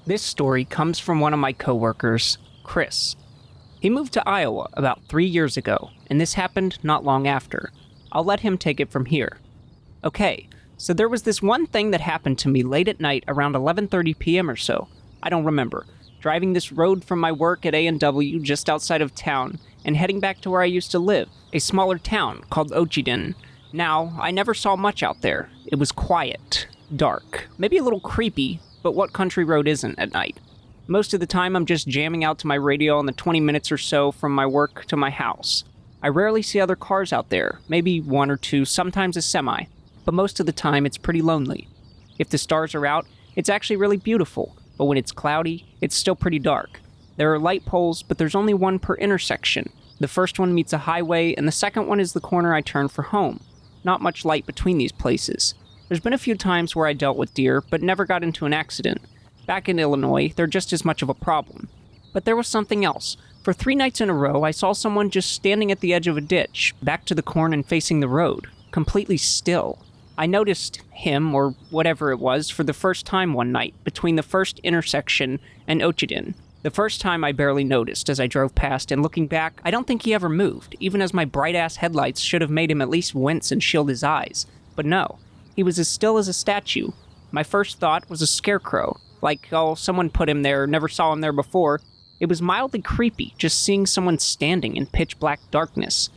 This story comes from one of my coworkers, Chris. He moved to Iowa about 3 years ago, and this happened not long after. I'll let him take it from here. Okay, so there was this one thing that happened to me late at night around 11:30 p.m. or so. I don't remember. Driving this road from my work at A&W just outside of town and heading back to where I used to live, a smaller town called Ochiden. Now, I never saw much out there. It was quiet, dark, maybe a little creepy, but what country road isn't at night? Most of the time I'm just jamming out to my radio on the 20 minutes or so from my work to my house. I rarely see other cars out there, maybe one or two, sometimes a semi, but most of the time it's pretty lonely. If the stars are out, it's actually really beautiful, but when it's cloudy, it's still pretty dark. There are light poles, but there's only one per intersection. The first one meets a highway, and the second one is the corner I turn for home. Not much light between these places. There's been a few times where I dealt with deer, but never got into an accident. Back in Illinois, they're just as much of a problem. But there was something else. For 3 nights in a row, I saw someone just standing at the edge of a ditch, back to the corn and facing the road, completely still. I noticed him, or whatever it was, for the first time one night, between the first intersection and Ochiden. The first time I barely noticed as I drove past, and looking back, I don't think he ever moved, even as my bright-ass headlights should have made him at least wince and shield his eyes. But no, he was as still as a statue. My first thought was a scarecrow. Like, oh, someone put him there, never saw him there before. It was mildly creepy, just seeing someone standing in pitch-black darkness.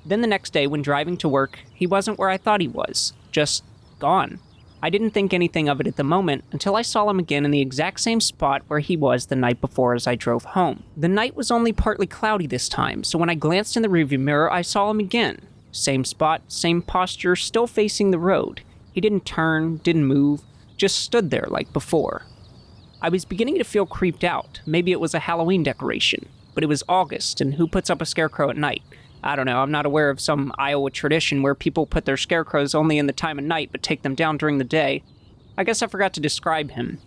Then the next day, when driving to work, he wasn't where I thought he was. Just gone. I didn't think anything of it at the moment until I saw him again in the exact same spot where he was the night before as I drove home. The night was only partly cloudy this time, so when I glanced in the rearview mirror, I saw him again. Same spot, same posture, still facing the road. He didn't turn, didn't move, just stood there like before. I was beginning to feel creeped out. Maybe it was a Halloween decoration. But it was August, and who puts up a scarecrow at night? I don't know, I'm not aware of some Iowa tradition where people put their scarecrows only in the time of night but take them down during the day. I guess I forgot to describe him.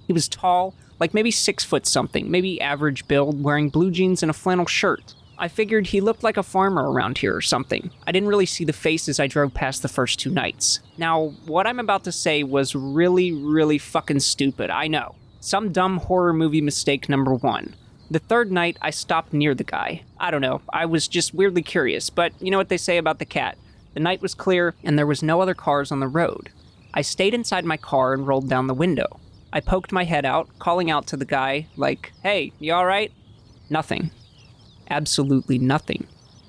He was tall, like maybe 6 foot something, maybe average build, wearing blue jeans and a flannel shirt. I figured he looked like a farmer around here or something. I didn't really see the face as I drove past the first 2 nights. Now, what I'm about to say was really fucking stupid, I know. Some dumb horror movie mistake number 1. The 3rd night, I stopped near the guy. I don't know, I was just weirdly curious, but you know what they say about the cat. The night was clear, and there was no other cars on the road. I stayed inside my car and rolled down the window. I poked my head out, calling out to the guy, like, "Hey, you alright?" Nothing. Absolutely nothing.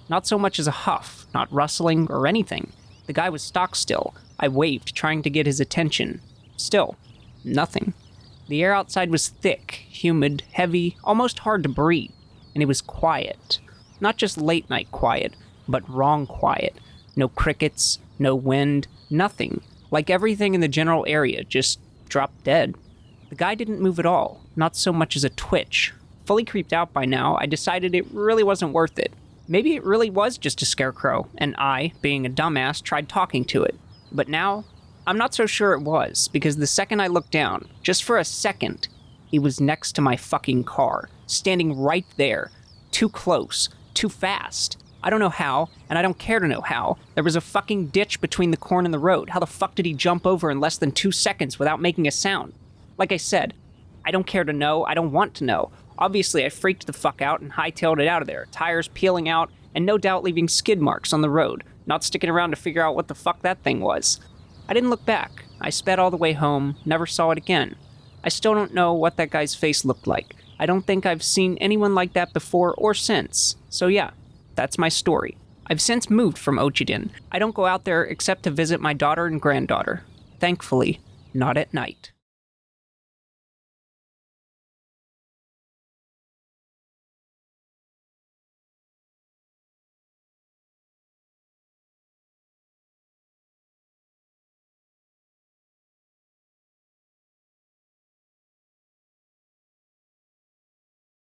Not so much as a huff, not rustling or anything. The guy was stock still. I waved, trying to get his attention. Still, nothing. The air outside was thick, humid, heavy, almost hard to breathe, and it was quiet. Not just late-night quiet, but wrong quiet. No crickets, no wind, nothing. Like everything in the general area just dropped dead. The guy didn't move at all, not so much as a twitch. Fully creeped out by now, I decided it really wasn't worth it. Maybe it really was just a scarecrow, and I, being a dumbass, tried talking to it. But now, I'm not so sure it was, because the second I looked down, just for a second, he was next to my fucking car, standing right there. Too close, too fast. I don't know how, and I don't care to know how. There was a fucking ditch between the corn and the road. How the fuck did he jump over in less than 2 seconds without making a sound? Like I said, I don't care to know, I don't want to know. Obviously, I freaked the fuck out and hightailed it out of there, tires peeling out, and no doubt leaving skid marks on the road, not sticking around to figure out what the fuck that thing was. I didn't look back. I sped all the way home, never saw it again. I still don't know what that guy's face looked like. I don't think I've seen anyone like that before or since. So yeah, that's my story. I've since moved from Ochiden. I don't go out there except to visit my daughter and granddaughter. Thankfully, not at night.